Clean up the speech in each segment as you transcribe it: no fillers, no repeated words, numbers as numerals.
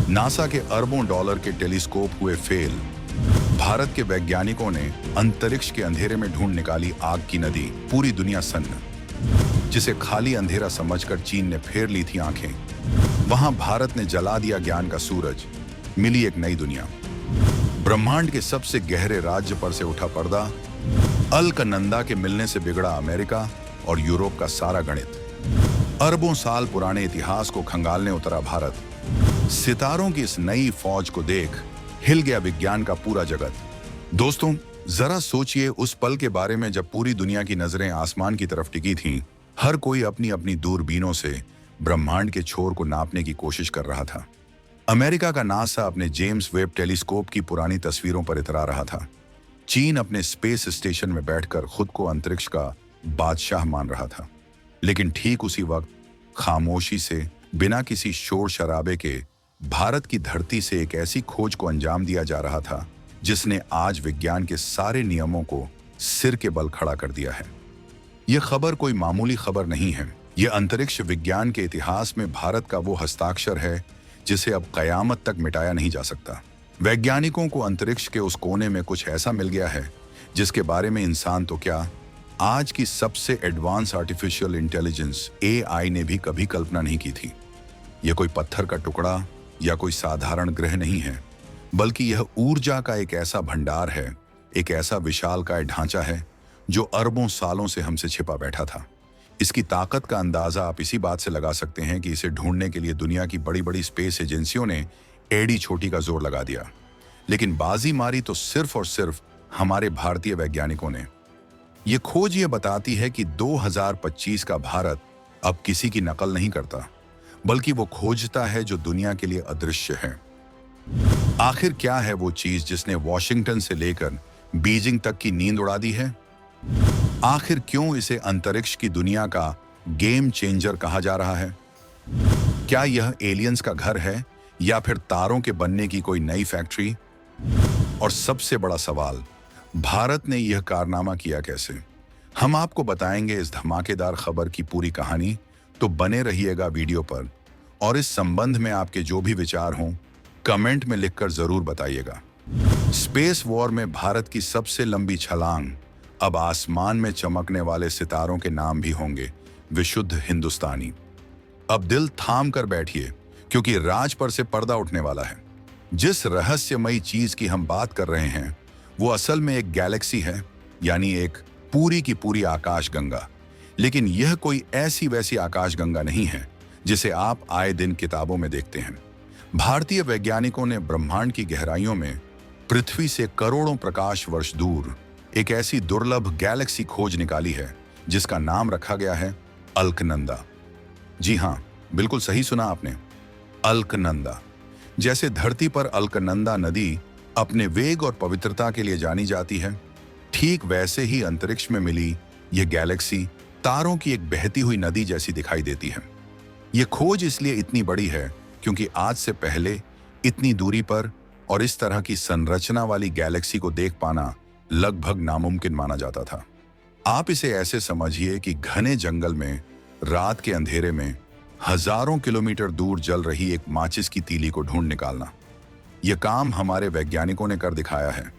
NASA के अरबों dollar के टेलीस्कोप हुए फेल। भारत के वैज्ञानिकों ने अंतरिक्ष के अंधेरे में ढूंढ निकाली आग की नदी। पूरी दुनिया सन्न, जिसे खाली अंधेरा समझकर चीन ने फेर ली थी आंखें। वहां भारत ने जला दिया ज्ञान का सूरज। मिली एक नई दुनिया। ब्रह्मांड के सबसे गहरे राज्य पर से उठा पर्दा। अलकनंदा के मिलने से बिगड़ा अमेरिका और यूरोप का सारा गणित। अरबों साल पुराने इतिहास को खंगालने उतरा भारत। सितारों की इस नई फौज को देख हिल गया विज्ञान का पूरा जगत। दोस्तों, जरा सोचिए उस पल के बारे में जब पूरी दुनिया की नजरें आसमान की तरफ टिकी थीं। हर कोई अपनी अपनी दूरबीनों से ब्रह्मांड के छोर को नापने की कोशिश कर रहा था। अमेरिका का नासा अपने जेम्स वेब टेलीस्कोप की पुरानी तस्वीरों पर इतरा रहा था। चीन अपने स्पेस स्टेशन में बैठकर खुद को अंतरिक्ष का बादशाह मान रहा था। लेकिन ठीक उसी वक्त खामोशी से, बिना किसी शोर शराबे के, भारत की धरती से एक ऐसी खोज को अंजाम दिया जा रहा था जिसने आज विज्ञान के सारे नियमों को सिर के बल खड़ा कर दिया है। यह खबर कोई मामूली खबर नहीं है। यह अंतरिक्ष विज्ञान के इतिहास में भारत का वो हस्ताक्षर है जिसे अब कयामत तक मिटाया नहीं जा सकता। वैज्ञानिकों को अंतरिक्ष के उस कोने में कुछ ऐसा मिल गया है जिसके बारे में इंसान तो क्या, आज की सबसे एडवांस आर्टिफिशियल इंटेलिजेंस AI ने भी कभी कल्पना नहीं की थी। यह कोई पत्थर का टुकड़ा या कोई साधारण ग्रह नहीं है, बल्कि यह ऊर्जा का एक ऐसा भंडार है, एक ऐसा विशालकाय ढांचा है जो अरबों सालों से हमसे छिपा बैठा था। इसकी ताकत का अंदाजा आप इसी बात से लगा सकते हैं कि इसे ढूंढने के लिए दुनिया की बड़ी बड़ी स्पेस एजेंसियों ने एड़ी छोटी का जोर लगा दिया, लेकिन बाजी मारी तो सिर्फ और सिर्फ हमारे भारतीय वैज्ञानिकों ने। यह खोज ये बताती है कि 2025 का भारत अब किसी की नकल नहीं करता, बल्कि वो खोजता है जो दुनिया के लिए अदृश्य है। आखिर क्या है वो चीज जिसने वॉशिंगटन से लेकर बीजिंग तक की नींद उड़ा दी है? आखिर क्यों इसे अंतरिक्ष की दुनिया का गेम चेंजर कहा जा रहा है? क्या यह एलियंस का घर है या फिर तारों के बनने की कोई नई फैक्ट्री? और सबसे बड़ा सवाल, भारत ने यह कारनामा किया कैसे? हम आपको बताएंगे इस धमाकेदार खबर की पूरी कहानी, तो बने रहिएगा वीडियो पर। और इस संबंध में आपके जो भी विचार हों, कमेंट में लिखकर जरूर बताइएगा। स्पेस वॉर में भारत की सबसे लंबी छलांग, अब आसमान में चमकने वाले सितारों के नाम भी होंगे विशुद्ध हिंदुस्तानी। अब दिल थाम कर बैठिए, क्योंकि राज पर से पर्दा उठने वाला है। जिस रहस्यमयी चीज की हम बात कर रहे हैं वो असल में एक गैलेक्सी है, यानी एक पूरी की पूरी आकाशगंगा। लेकिन यह कोई ऐसी वैसी आकाशगंगा नहीं है जिसे आप आए दिन किताबों में देखते हैं। भारतीय वैज्ञानिकों ने ब्रह्मांड की गहराइयों में पृथ्वी से करोड़ों प्रकाश वर्ष दूर एक ऐसी दुर्लभ गैलेक्सी खोज निकाली है जिसका नाम रखा गया है अलकनंदा। जी हाँ, बिल्कुल सही सुना आपने, अलकनंदा। जैसे धरती पर अलकनंदा नदी अपने वेग और पवित्रता के लिए जानी जाती है, ठीक वैसे ही अंतरिक्ष में मिली यह गैलेक्सी तारों की एक बहती हुई नदी जैसी दिखाई देती है। यह खोज इसलिए इतनी बड़ी है क्योंकि आज से पहले इतनी दूरी पर और इस तरह की संरचना वाली गैलेक्सी को देख पाना लगभग नामुमकिन माना जाता था। आप इसे ऐसे समझिए कि घने जंगल में रात के अंधेरे में हजारों किलोमीटर दूर जल रही एक माचिस की तीली को ढूंढ निकालना। यह काम हमारे वैज्ञानिकों ने कर दिखाया है।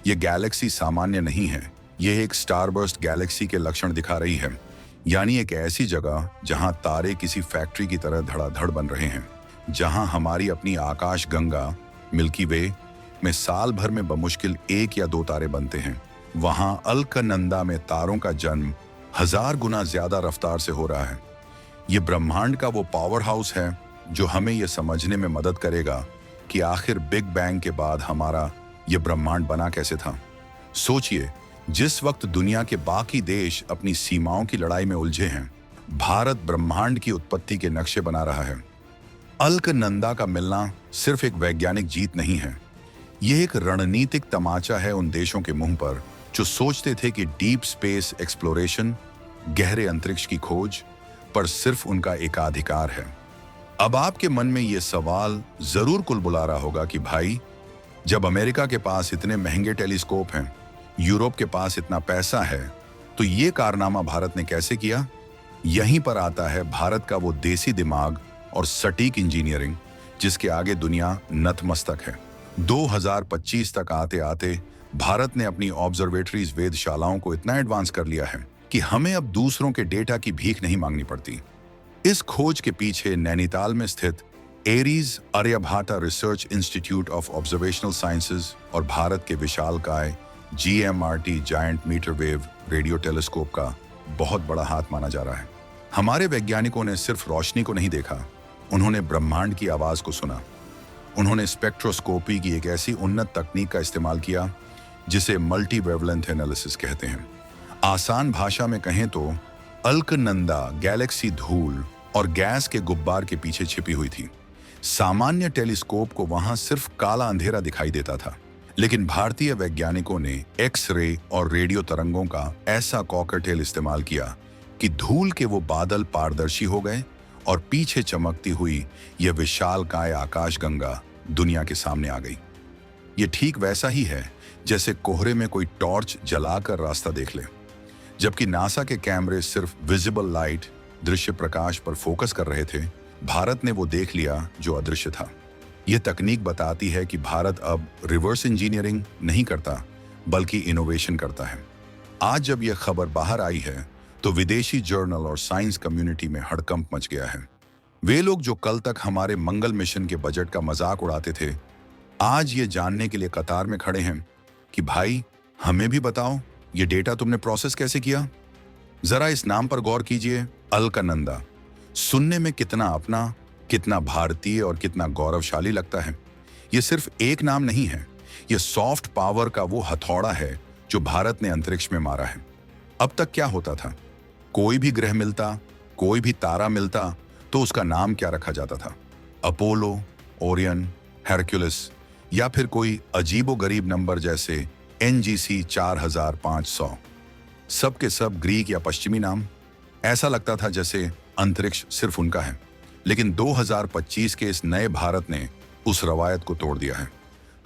यह गैलेक्सी सामान्य नहीं है, यह एक स्टारबर्स्ट गैलेक्सी के लक्षण दिखा रही है, यानी एक ऐसी जगह जहां तारे किसी फैक्ट्री की तरह धड़ाधड़ बन रहे हैं, जहां हमारी अपनी आकाश गंगा मिल्की वे में साल भर में बमुश्किल 1 या 2 तारे बनते हैं, वहां अलकनंदा में तारों का जन्म 1000 गुना ज्यादा रफ्तार से हो रहा है। यह ब्रह्मांड का वो पावर हाउस है जो हमें यह समझने में मदद करेगा कि आखिर बिग बैंग के बाद हमारा यह ब्रह्मांड बना कैसे था। सोचिए, जिस वक्त दुनिया के बाकी देश अपनी सीमाओं की लड़ाई में उलझे हैं, भारत ब्रह्मांड की उत्पत्ति के नक्शे बना रहा है। अलकनंदा का मिलना सिर्फ एक वैज्ञानिक जीत नहीं है, यह एक रणनीतिक तमाचा है उन देशों के मुंह पर जो सोचते थे कि डीप स्पेस एक्सप्लोरेशन, गहरे अंतरिक्ष की खोज पर सिर्फ उनका एकाधिकार है। अब आपके मन में यह सवाल जरूर कुलबुला रहा होगा कि भाई, जब अमेरिका के पास इतने महंगे टेलीस्कोप हैं, यूरोप के पास इतना पैसा है, तो ये कारनामा भारत ने कैसे किया? यहीं पर आता है भारत का वो देसी दिमाग और सटीक इंजीनियरिंग जिसके आगे दुनिया नतमस्तक है। 2025 तक आते आते भारत ने अपनी ऑब्जर्वेटरीज वेधशालाओं को इतना एडवांस कर लिया है कि हमें अब दूसरों के डेटा की भीख नहीं मांगनी पड़ती। इस खोज के पीछे नैनीताल में स्थित ARIES Aryabhatta research institute of observational sciences और भारत के विशालकाय GMRT giant metre wave radio telescope का बहुत बड़ा हाथ माना जा रहा है। हमारे वैज्ञानिकों ने सिर्फ रोशनी को नहीं देखा, उन्होंने ब्रह्मांड की आवाज को सुना। उन्होंने स्पेक्ट्रोस्कोपी की एक ऐसी उन्नत तकनीक का इस्तेमाल किया जिसे मल्टी वेवलेंथ एनालिसिस कहते हैं। आसान भाषा में कहें तो अलकनंदा गैलेक्सी धूल और गैस के गुब्बार के पीछे छिपी हुई थी। सामान्य टेलीस्कोप को वहां सिर्फ काला अंधेरा दिखाई देता था, लेकिन भारतीय वैज्ञानिकों ने एक्स-रे और रेडियो तरंगों का ऐसा कॉकटेल इस्तेमाल किया कि धूल के वो बादल पारदर्शी हो गए और पीछे चमकती हुई यह विशालकाय आकाशगंगा दुनिया के सामने आ गई। ये ठीक वैसा ही है जैसे कोहरे में कोई टॉर्च जलाकर रास्ता देख ले। जबकि नासा के कैमरे सिर्फ विजिबल लाइट दृश्य प्रकाश पर फोकस कर रहे थे, भारत ने वो देख लिया जो अदृश्य था। यह तकनीक बताती है कि भारत अब रिवर्स इंजीनियरिंग नहीं करता बल्कि इनोवेशन करता है। आज जब यह खबर बाहर आई है तो विदेशी जर्नल और साइंस कम्युनिटी में हड़कंप मच गया है। वे लोग जो कल तक हमारे मंगल मिशन के बजट का मजाक उड़ाते थे, आज ये जानने के लिए कतार में खड़े हैं कि भाई हमें भी बताओ ये डेटा तुमने प्रोसेस कैसे किया। जरा इस नाम पर गौर कीजिए, अलकनंदा। सुनने में कितना अपना, कितना भारतीय और कितना गौरवशाली लगता है। यह सिर्फ एक नाम नहीं है, यह सॉफ्ट पावर का वो हथौड़ा है जो भारत ने अंतरिक्ष में मारा है। अब तक क्या होता था, कोई भी ग्रह मिलता, कोई भी तारा मिलता तो उसका नाम क्या रखा जाता था? अपोलो, ओरियन, हेरक्युलिस या फिर कोई अजीबोगरीब नंबर जैसे NGC 4500। सब के सब ग्रीक या पश्चिमी नाम। ऐसा लगता था जैसे अंतरिक्ष सिर्फ उनका है। लेकिन 2025 के इस नए भारत ने उस रवायत को तोड़ दिया है।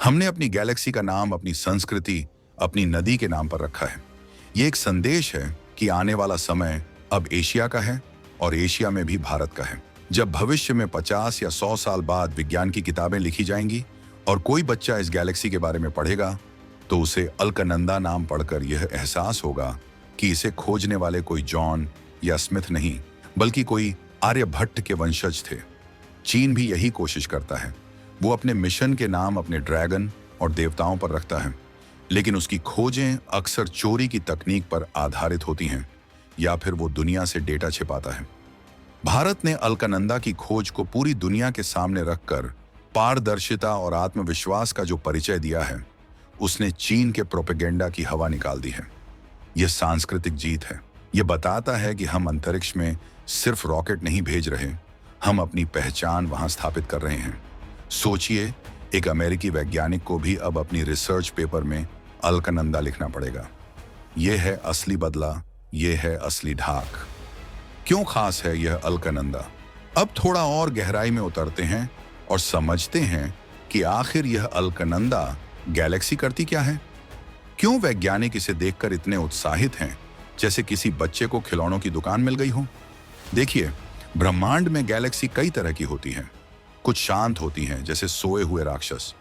हमने अपनी गैलेक्सी का नाम अपनी संस्कृति, अपनी नदी के नाम पर रखा है। ये एक संदेश है कि आने वाला समय अब एशिया का है और एशिया में भी भारत का है। जब भविष्य में 50 या 100 साल बाद विज्ञान की किताबें लिखी जाएंगी और कोई बच्चा इस गैलेक्सी के बारे में पढ़ेगा तो उसे अलकनंदा नाम पढ़कर यह एहसास होगा कि इसे खोजने वाले कोई जॉन या स्मिथ नहीं बल्कि कोई आर्यभट्ट के वंशज थे। चीन भी यही कोशिश करता है। वो अपने मिशन के नाम अपने ड्रैगन और देवताओं पर रखता है, लेकिन उसकी खोजें अक्सर चोरी की तकनीक पर आधारित होती हैं या फिर वो दुनिया से डेटा छिपाता है। भारत ने अलकनंदा की खोज को पूरी दुनिया के सामने रखकर पारदर्शिता और आत्मविश्वास का जो परिचय दिया है, उसने चीन के प्रोपेगेंडा की हवा निकाल दी है। यह सांस्कृतिक जीत है। यह बताता है कि हम अंतरिक्ष में सिर्फ रॉकेट नहीं भेज रहे, हम अपनी पहचान वहां स्थापित कर रहे हैं। सोचिए, एक अमेरिकी वैज्ञानिक को भी अब अपनी रिसर्च पेपर में अलकनंदा लिखना पड़ेगा। यह है असली बदला, यह है असली ढाक। क्यों खास है यह अलकनंदा? अब थोड़ा और गहराई में उतरते हैं और समझते हैं कि आखिर यह अलकनंदा गैलेक्सी करती क्या है। क्यों वैज्ञानिक इसे देखकर इतने उत्साहित हैं जैसे किसी बच्चे को खिलौनों की दुकान मिल गई हो। देखिए, ब्रह्मांड में गैलेक्सी कई तरह की होती हैं। कुछ शांत होती हैं जैसे सोए हुए राक्षस,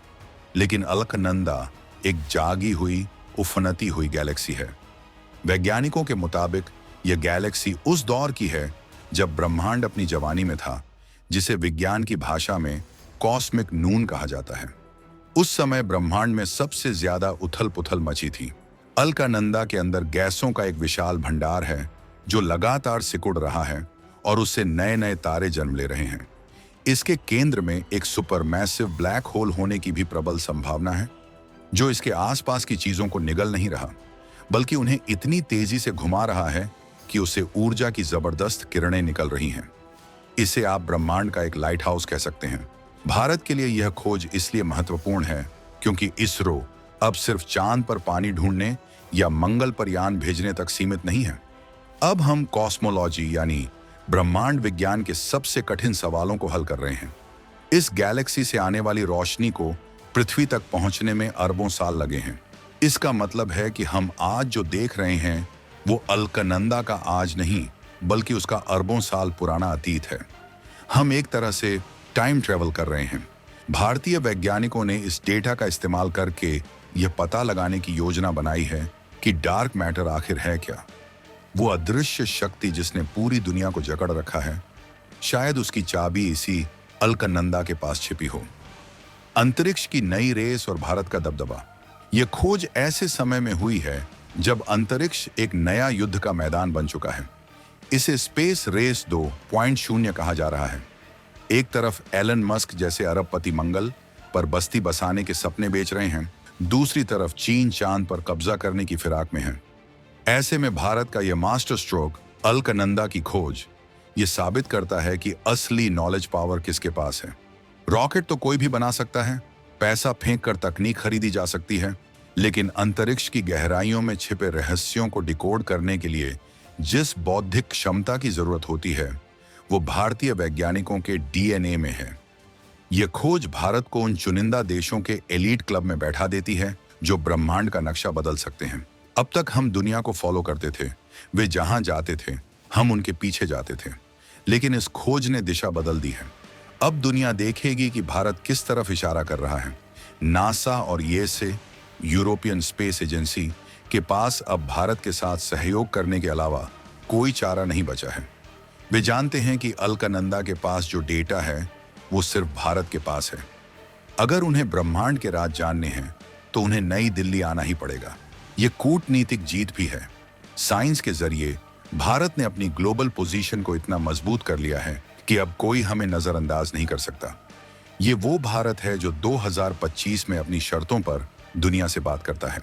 लेकिन अलकनंदा एक जागी हुई, उफनती हुई गैलेक्सी है। वैज्ञानिकों के मुताबिक यह गैलेक्सी उस दौर की है जब ब्रह्मांड अपनी जवानी में था, जिसे विज्ञान की भाषा में कॉस्मिक नून कहा जाता है। उस समय ब्रह्मांड में सबसे ज्यादा उथल-पुथल मची थी। अलकनंदा के अंदर गैसों का एक विशाल भंडार है जो लगातार सिकुड़ रहा है और उससे नए नए तारे जन्म ले रहे हैं। इसके केंद्र में एक सुपरमैसिव ब्लैक होल होने की भी प्रबल संभावना है, जो इसके आसपास की चीजों को निगल नहीं रहा, बल्कि उन्हें इतनी तेजी से घुमा रहा है कि उससे ऊर्जा की जबरदस्त किरणें निकल रही हैं। इसे आप ब्रह्मांड का एक लाइट हाउस कह सकते हैं। भारत के लिए यह खोज इसलिए महत्वपूर्ण है क्योंकि इसरो अब सिर्फ चांद पर पानी ढूंढने या मंगल पर यान भेजने तक सीमित नहीं है। अब हम कॉस्मोलॉजी यानी ब्रह्मांड विज्ञान के सबसे कठिन सवालों को हल कर रहे हैं। इस गैलेक्सी से आने वाली रोशनी को पृथ्वी तक पहुंचने में अरबों साल लगे हैं। इसका मतलब है कि हम आज जो देख रहे हैं वो अलकनंदा का आज नहीं, बल्कि उसका अरबों साल पुराना अतीत है। हम एक तरह से टाइम ट्रेवल कर रहे हैं। भारतीय वैज्ञानिकों ने इस डेटा का इस्तेमाल करके यह पता लगाने की योजना बनाई है कि डार्क मैटर आखिर है क्या। वो अदृश्य शक्ति जिसने पूरी दुनिया को जकड़ रखा है, शायद उसकी चाबी इसी अलकनंदा के पास छिपी हो। अंतरिक्ष की नई रेस और भारत का दबदबा। यह खोज ऐसे समय में हुई है जब अंतरिक्ष एक नया युद्ध का मैदान बन चुका है। इसे स्पेस रेस 2.0 कहा जा रहा है। एक तरफ एलन मस्क जैसे अरबपति मंगल पर बस्ती बसाने के सपने बेच रहे हैं, दूसरी तरफ चीन चांद पर कब्जा करने की फिराक में है। ऐसे में भारत का यह मास्टर स्ट्रोक अलकनंदा की खोज यह साबित करता है कि असली नॉलेज पावर किसके पास है। रॉकेट तो कोई भी बना सकता है, पैसा फेंक कर तकनीक खरीदी जा सकती है, लेकिन अंतरिक्ष की गहराइयों में छिपे रहस्यों को डिकोड करने के लिए जिस बौद्धिक क्षमता की जरूरत होती है, वो भारतीय वैज्ञानिकों के डीएनए में है। यह खोज भारत को उन चुनिंदा देशों के एलीट क्लब में बैठा देती है जो ब्रह्मांड का नक्शा बदल सकते हैं। अब तक हम दुनिया को फॉलो करते थे, वे जहां जाते थे हम उनके पीछे जाते थे, लेकिन इस खोज ने दिशा बदल दी है। अब दुनिया देखेगी कि भारत किस तरफ इशारा कर रहा है। नासा और ईएसए, यूरोपियन स्पेस एजेंसी के पास अब भारत के साथ सहयोग करने के अलावा कोई चारा नहीं बचा है। वे जानते हैं कि अलकनंदा के पास जो डेटा है वो सिर्फ भारत के पास है। अगर उन्हें ब्रह्मांड के राज जानने हैं तो उन्हें नई दिल्ली आना ही पड़ेगा। ये कूटनीतिक जीत भी है। साइंस के जरिए भारत ने अपनी ग्लोबल पोजीशन को इतना मजबूत कर लिया है कि अब कोई हमें नजरअंदाज नहीं कर सकता। ये वो भारत है जो 2025 में अपनी शर्तों पर दुनिया से बात करता है।